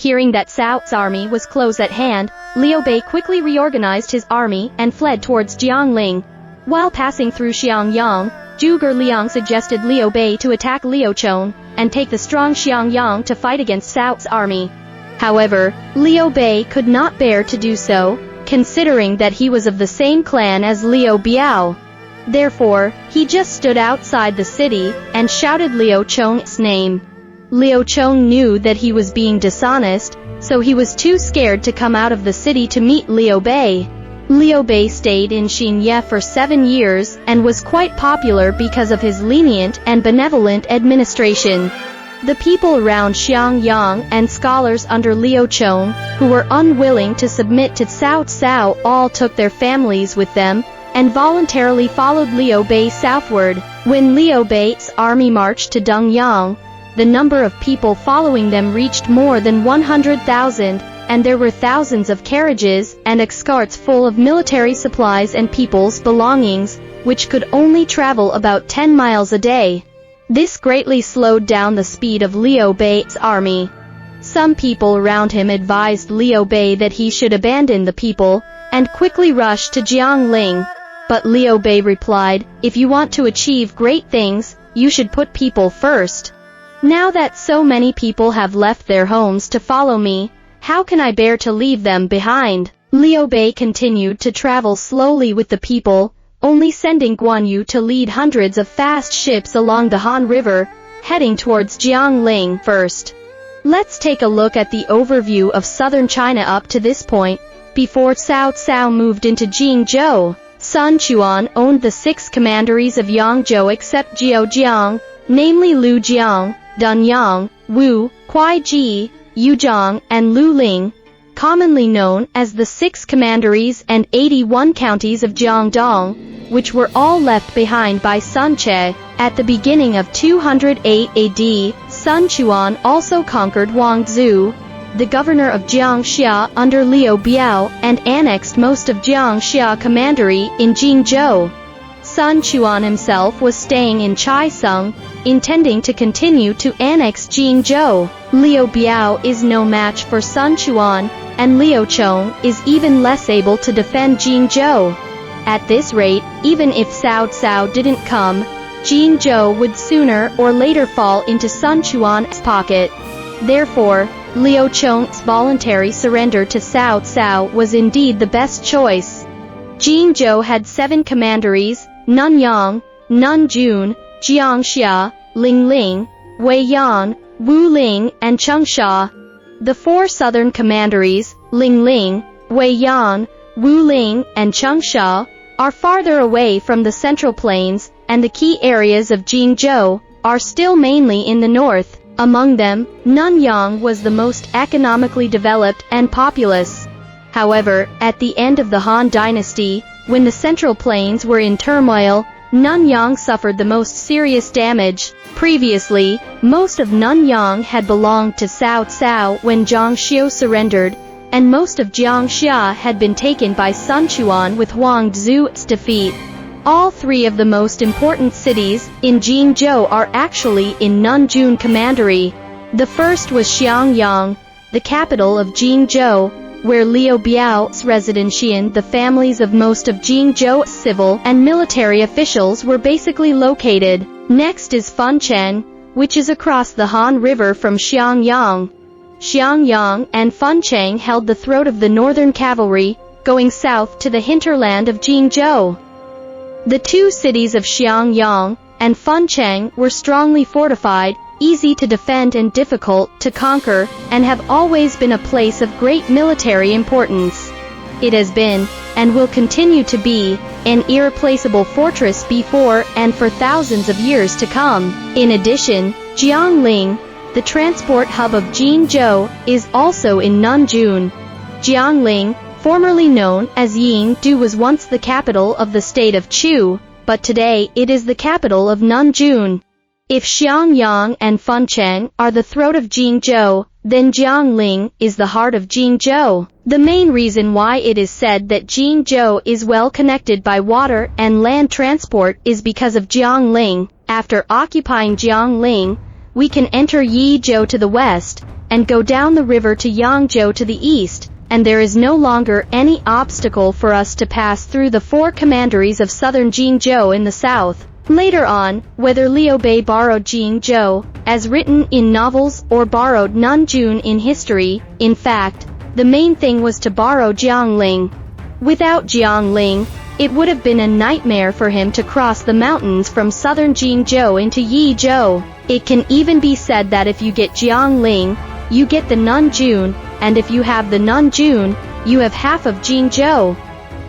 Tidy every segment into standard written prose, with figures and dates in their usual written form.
Hearing that Cao's army was close at hand, Liu Bei quickly reorganized his army and fled towards Jiangling. While passing through Xiangyang, Zhugeliang suggested Liu Bei to attack Liuchong and take the strong Xiangyang to fight against Cao's army. However, Liu Bei could not bear to do so, considering that he was of the same clan as Liu Biao. Therefore, he just stood outside the city and shouted Liuchong's name. Liuchong knew that he was being dishonest, so he was too scared to come out of the city to meet Liu Bei. Liu Bei stayed in Xinye for 7 years and was quite popular because of his lenient and benevolent administration. The people around Xiangyang and scholars under Liuchong, who were unwilling to submit to Cao, all took their families with them and voluntarily followed Liu Bei southward. When Liu Bei's army marched to Dongyang, the number of people following them reached more than 100,000, and there were thousands of carriages and escorts full of military supplies and people's belongings, which could only travel about 10 miles a day. This greatly slowed down the speed of Liu Bei's army. Some people around him advised Liu Bei that he should abandon the people and quickly rush to Jiangling. But Liu Bei replied, "If you want to achieve great things, you should put people first. Now that so many people have left their homes to follow me, how can I bear to leave them behind?" Liu Bei continued to travel slowly with the people, only sending Guan Yu to lead hundreds of fast ships along the Han River, heading towards Jiangling first. Let's take a look at the overview of southern China up to this point, before Cao moved into Jingzhou. Sun Quan owned the 6 commanderies of Yangzhou except Jiaojiang, namely Lujiang, Dunyang, Wu, Kuaiji, Yuzhong, and Luling, commonly known as the 6 commanderies and 81 counties of Jiangdong, which were all left behind by Sun Ce. At the beginning of 208 AD, Sun Quan also conquered Guangzhou, the governor of Jiangxia under Liu Biao, and annexed most of Jiangxia commandery in Jingzhou. Sun Quan himself was staying in Chaiseng, intending to continue to annex Jingzhou. Liu Biao is no match for Sun Quan, and Liuchong is even less able to defend Jingzhou. At this rate, even if Cao didn't come, Jingzhou would sooner or later fall into Sun Quan's pocket. Therefore, Liuchong's voluntary surrender to Cao was indeed the best choice. Jingzhou had 7 commanderies: Nanyang, Nanjun, Jiangxia, Lingling, Weiyan, Wuling, and Changsha. The 4 southern commanderies, Lingling, Weiyan, Wuling, and Changsha, are farther away from the central plains, and the key areas of Jingzhou are still mainly in the north. Among them, Nanyang was the most economically developed and populous. However, at the end of the Han Dynasty, when the central plains were in turmoil, Nanyang suffered the most serious damage. Previously, most of Nanyang had belonged to Cao when Jiangxiu surrendered, and most of Jiangxia had been taken by Sun Quan with Huang Zu's defeat. All 3 of the most important cities in Jingzhou are actually in Nanjun Commandery. The first was Xiangyang, the capital of Jingzhou, where Liu Biao's residentian. The families of most of Jingzhou's civil and military officials were basically located. Next is Funcheng, which is across the Han River from Xiangyang. Xiangyang and Funcheng held the throat of the northern cavalry, going south to the hinterland of Jingzhou. The 2 cities of Xiangyang and Funcheng were strongly fortified, easy to defend and difficult to conquer, and have always been a place of great military importance. It has been, and will continue to be, an irreplaceable fortress before and for thousands of years to come. In addition, Jiangling, the transport hub of Jingzhou, is also in Nanjun. Jiangling, formerly known as Yingdu, was once the capital of the state of Chu, but today it is the capital of Nanjun. If Xiangyang and Funcheng are the throat of Jingzhou, then Jiangling is the heart of Jingzhou. The main reason why it is said that Jingzhou is well connected by water and land transport is because of Jiangling. After occupying Jiangling, we can enter Yizhou to the west, and go down the river to Yangzhou to the east, and there is no longer any obstacle for us to pass through the four commanderies of southern Jingzhou in the south. Later on, whether Liu Bei borrowed Jingzhou, as written in novels, or borrowed Nanjun in history, in fact, the main thing was to borrow Jiangling. Without Jiangling, it would have been a nightmare for him to cross the mountains from southern Jingzhou into Yizhou. It can even be said that if you get Jiangling, you get the Nanjun, and if you have the Nanjun, you have half of Jingzhou.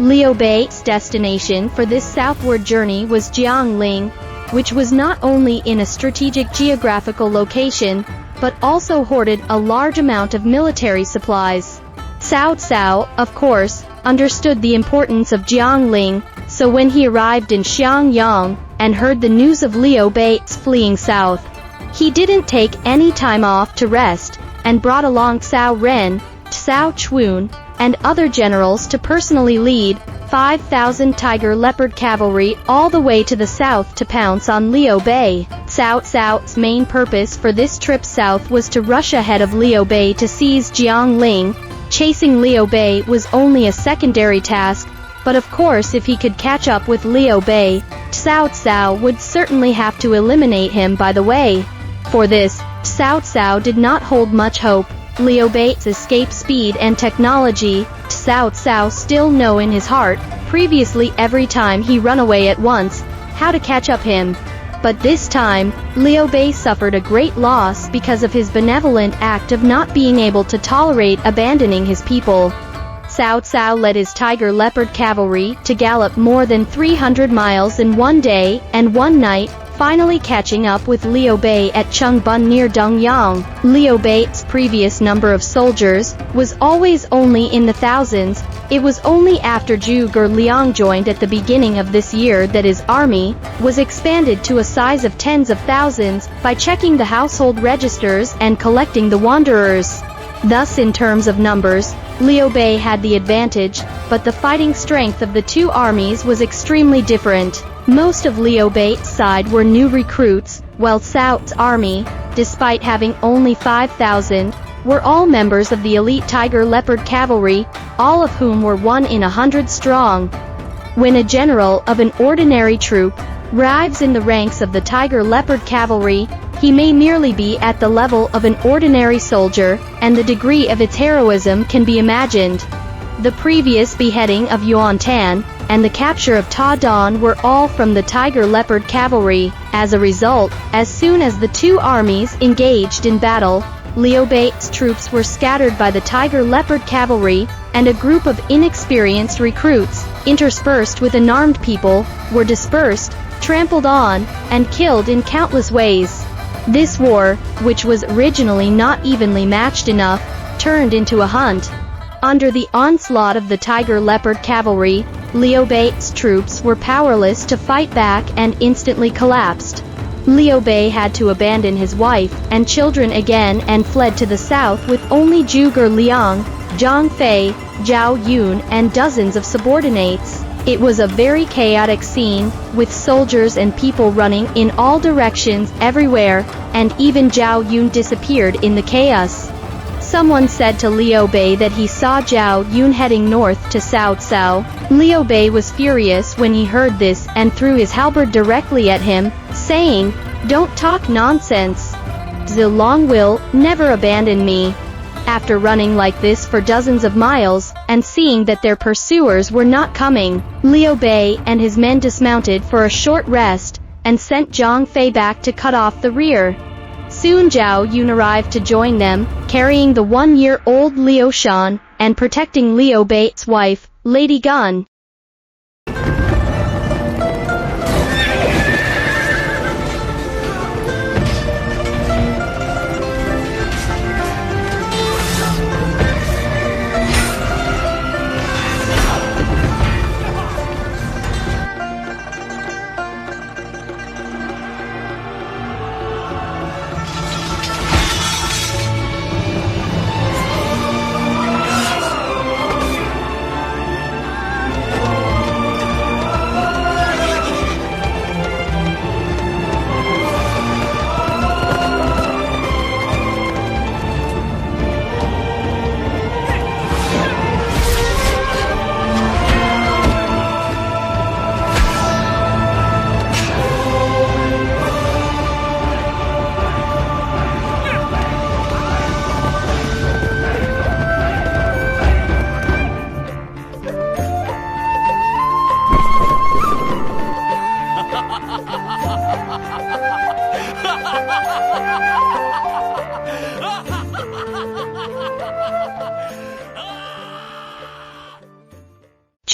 Liu Bei's destination for this southward journey was Jiangling, which was not only in a strategic geographical location, but also hoarded a large amount of military supplies. Cao Cao, of course, understood the importance of Jiangling, so when he arrived in Xiangyang and heard the news of Liu Bei's fleeing south, he didn't take any time off to rest, and brought along Cao Ren, Cao Chun, and other generals to personally lead 5,000 tiger leopard cavalry all the way to the south to pounce on Liu Bei. Cao Cao's main purpose for this trip south was to rush ahead of Liu Bei to seize Jiangling. Chasing Liu Bei was only a secondary task, but of course if he could catch up with Liu Bei, Cao Cao would certainly have to eliminate him by the way. For this, Cao Cao did not hold much hope. Liu Bei's escape speed and technology, Cao Cao still know in his heart, previously every time he run away at once, how to catch up him. But this time, Liu Bei suffered a great loss because of his benevolent act of not being able to tolerate abandoning his people. Cao Cao led his tiger leopard cavalry to gallop more than 300 miles in one day and one night, finally catching up with Liu Bei at Changban near Dongyang. Liu Bei's previous number of soldiers was always only in the thousands. It was only after zhugeliang joined at the beginning of this year that his army was expanded to a size of tens of thousands by checking the household registers and collecting the wanderers. Thus in terms of numbers, Liu Bei had the advantage, but the fighting strength of the two armies was extremely different. Most of Liu Bei's side were new recruits, while Cao's army, despite having only 5,000, were all members of the elite tiger leopard cavalry, all of whom were 1 in 100 strong. When a general of an ordinary troop arrives in the ranks of the tiger leopard cavalry, he may merely be at the level of an ordinary soldier, and the degree of its heroism can be imagined. The previous beheading of Yuan Tan and the capture of Ta Dan were all from the tiger leopard cavalry. As a result, as soon as the two armies engaged in battle, Liu Bei's troops were scattered by the tiger leopard cavalry, and a group of inexperienced recruits, interspersed with unarmed people, were dispersed, trampled on, and killed in countless ways. This war, which was originally not evenly matched enough, turned into a hunt. Under the onslaught of the tiger leopard cavalry, Liu Bei's troops were powerless to fight back and instantly collapsed. Liu Bei had to abandon his wife and children again and fled to the south with only zhugeliang, Zhang Fei, Zhao Yun and dozens of subordinates. It was a very chaotic scene, with soldiers and people running in all directions everywhere, and even Zhao Yun disappeared in the chaos. Someone said to Liu Bei that he saw Zhao Yun heading north to Cao Cao. Liu Bei was furious when he heard this and threw his halberd directly at him, saying, "Don't talk nonsense. Zhulong will never abandon me." After running like this for dozens of miles, and seeing that their pursuers were not coming, Liu Bei and his men dismounted for a short rest, and sent Zhang Fei back to cut off the rear. Soon Zhao Yun arrived to join them, carrying the 1-year-old Liu Shan, and protecting Liu Bei's wife, Lady Gun.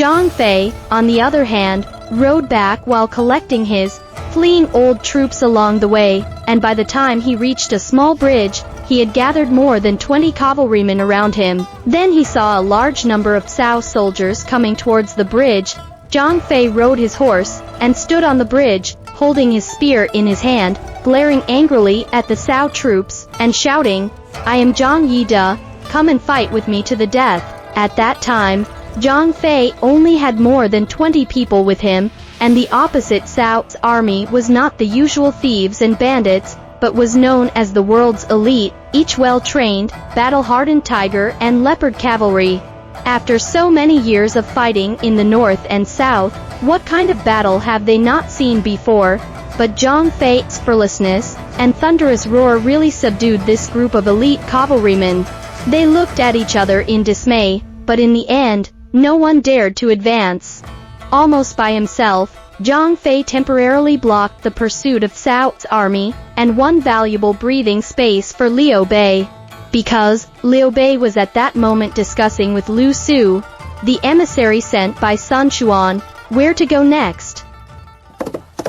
Zhang Fei, on the other hand, rode back while collecting his fleeing old troops along the way, and by the time he reached a small bridge, he had gathered more than 20 cavalrymen around him. Then he saw a large number of Cao soldiers coming towards the bridge. Zhang Fei rode his horse, and stood on the bridge, holding his spear in his hand, glaring angrily at the Cao troops, and shouting, "I am Zhang Yida, come and fight with me to the death." At that time, Zhang Fei only had more than 20 people with him, and the opposite Cao's army was not the usual thieves and bandits, but was known as the world's elite, each well-trained, battle-hardened tiger and leopard cavalry. After so many years of fighting in the north and south, what kind of battle have they not seen before? But Zhang Fei's fearlessness and thunderous roar really subdued this group of elite cavalrymen. They looked at each other in dismay, but in the end, no one dared to advance. Almost by himself, Zhang Fei temporarily blocked the pursuit of Cao's army, and won valuable breathing space for Liu Bei. Because Liu Bei was at that moment discussing with Lu Su, the emissary sent by Sun Quan, where to go next.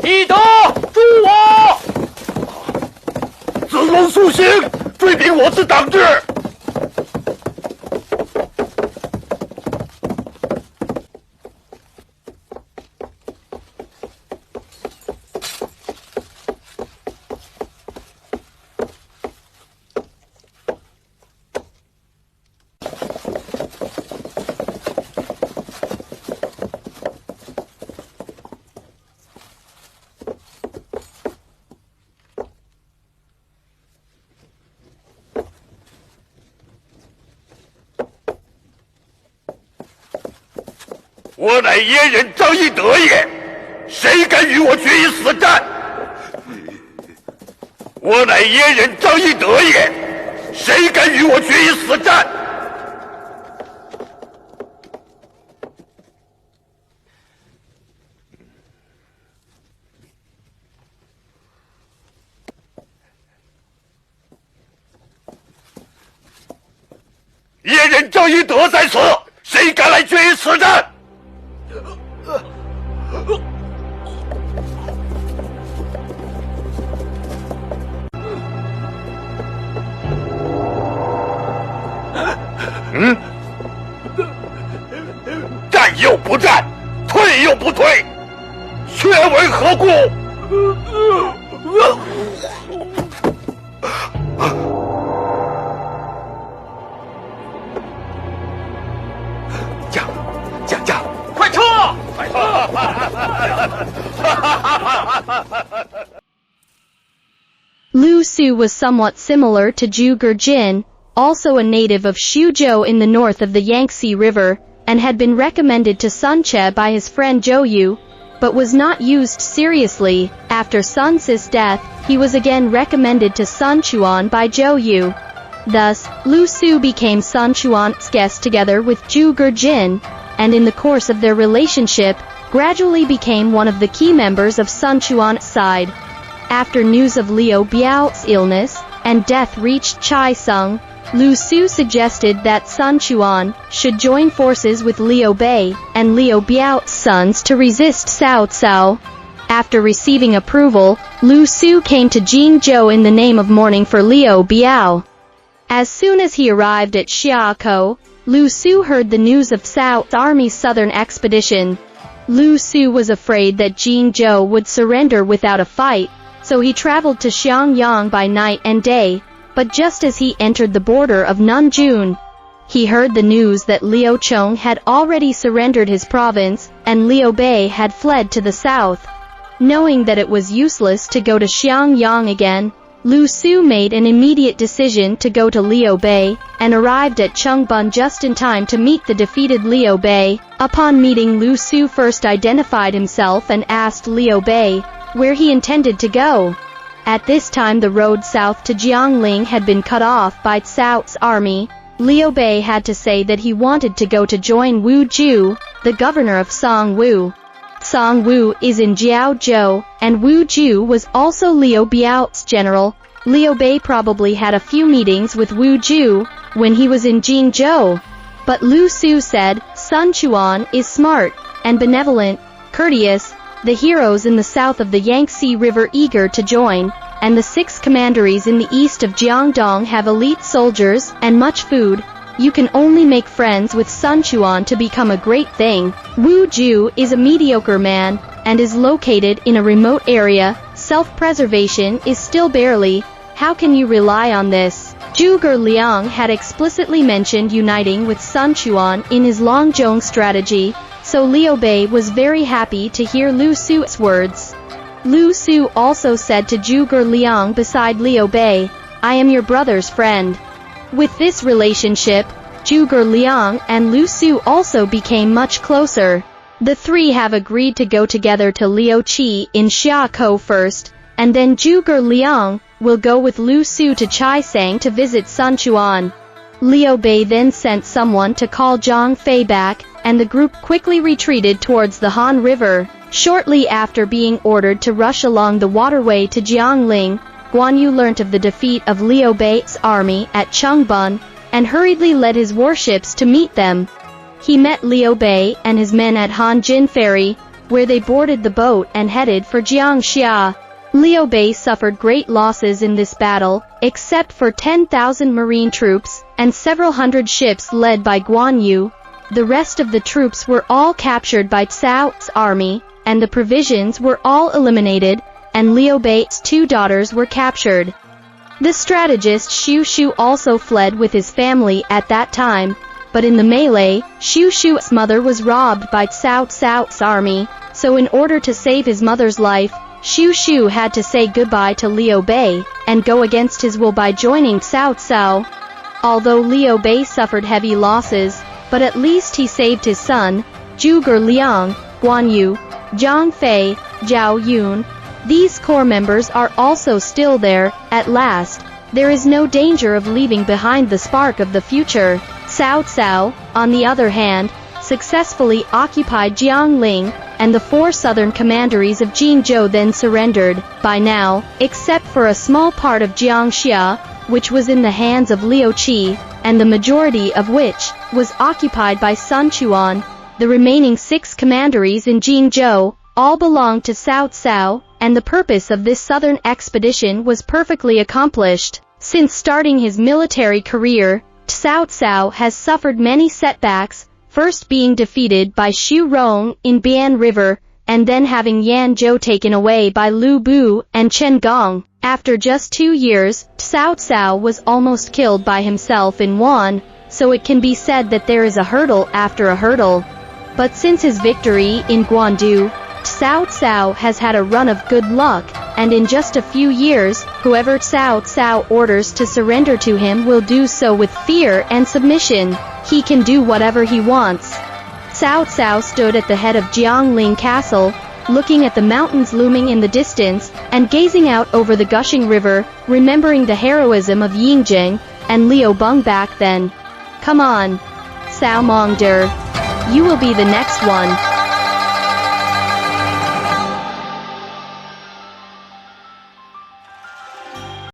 一德，助我！子龙速行，追兵我自当之。我乃阉人张翼德也，谁敢与我决一死战？我乃阉人张翼德也，谁敢与我决一死战？阉人张翼德在此，谁敢来决一死战？战又不战，退又不退，却为何故？驾！快撤！快撤！Lu Su was somewhat similar to Zhuge also a native of Xuzhou in the north of the Yangtze River, and had been recommended to Sun Ce by his friend Zhou Yu, but was not used seriously. After Sun Ce's death, he was again recommended to Sun Quan by Zhou Yu. Thus, Lu Su became Sun Quan's guest together with Zhuge, and in the course of their relationship, gradually became one of the key members of Sun Quan's side. After news of Liu Biao's illness and death reached Chai Sung, Lu Su suggested that Sun Quan should join forces with Liu Bei and Liu Biao's sons to resist Cao Cao. After receiving approval, Lu Su came to Jingzhou in the name of mourning for Liu Biao. As soon as he arrived at Xiakou, Lu Su heard the news of Cao's army's southern expedition. Lu Su was afraid that Jingzhou would surrender without a fight, so he traveled to Xiangyang by night and day, but just as he entered the border of Nanjun, he heard the news that Liu Chong had already surrendered his province, and Liu Bei had fled to the south. Knowing that it was useless to go to Xiangyang again, Lu Su made an immediate decision to go to Liu Bei, and arrived at Changban just in time to meet the defeated Liu Bei. Upon meeting, Lu Su first identified himself and asked Liu Bei where he intended to go. At this time the road south to Jiangling had been cut off by Cao's army. Liu Bei had to say that he wanted to go to join Wu Ju, the governor of Songwu. Songwu is in Jiaozhou, and Wu Ju was also Liu Biao's general. Liu Bei probably had a few meetings with Wu Ju when he was in Jingzhou. But Lu Su said, Sun Quan is smart and benevolent, courteous, the heroes in the south of the Yangtze River eager to join, and the 6 commanderies in the east of Jiangdong have elite soldiers and much food. You can only make friends with Sun Quan to become a great thing. Wu Ju is a mediocre man, and is located in a remote area. Self-preservation is still barely. How can you rely on this? Zhugeliang had explicitly mentioned uniting with Sun Quan in his Longzhong strategy, so Liu Bei was very happy to hear Lu Su's words. Lu Su also said to Zhugeliang beside Liu Bei, "I am your brother's friend." With this relationship, Zhugeliang and Lu Su also became much closer. The 3 have agreed to go together to Liuqi in Xiakou first, and then Zhugeliang will go with Lu Su to Chaisang to visit Sun Quan. Liu Bei then sent someone to call Zhang Fei back, and the group quickly retreated towards the Han River. Shortly after being ordered to rush along the waterway to Jiangling, Guan Yu learnt of the defeat of Liu Bei's army at Changban, and hurriedly led his warships to meet them. He met Liu Bei and his men at Hanjin Ferry, where they boarded the boat and headed for Jiangxia. Liu Bei suffered great losses in this battle, except for 10,000 marine troops, and several hundred ships led by Guan Yu. The rest of the troops were all captured by Cao's army, and the provisions were all eliminated, and Liu Bei's 2 daughters were captured. The strategist Xu Shu also fled with his family at that time, but in the melee, Xu Shu's mother was robbed by Cao's army, so in order to save his mother's life, Xu Shu had to say goodbye to Liu Bei, and go against his will by joining Cao. Although Liu Bei suffered heavy losses, but at least he saved his son, Zhugeliang, Guan Yu, Zhang Fei, Zhao Yun. These corps members are also still there. At last, there is no danger of leaving behind the spark of the future. Cao, on the other hand, successfully occupied Jiangling, and the 4 southern commanderies of Jingzhou then surrendered, by now, except for a small part of Jiangxia, which was in the hands of Liuqi, and the majority of which was occupied by Sun Quan. The remaining 6 commanderies in Jingzhou all belonged to Cao, and the purpose of this southern expedition was perfectly accomplished. Since starting his military career, Cao has suffered many setbacks, first being defeated by Xu Rong in Bian River, and then having Yanzhou taken away by Lu Bu and Chen Gong. After just 2 years, Cao was almost killed by himself in Wan, so it can be said that there is a hurdle after a hurdle. But since his victory in Guandu, Cao has had a run of good luck, and in just a few years, whoever Cao orders to surrender to him will do so with fear and submission. He can do whatever he wants. Cao stood at the head of Jiangling Castle, looking at the mountains looming in the distance, and gazing out over the gushing river, remembering the heroism of Yingjing and Liu Beng back then. Come on, Cao Mongder. You will be the next one.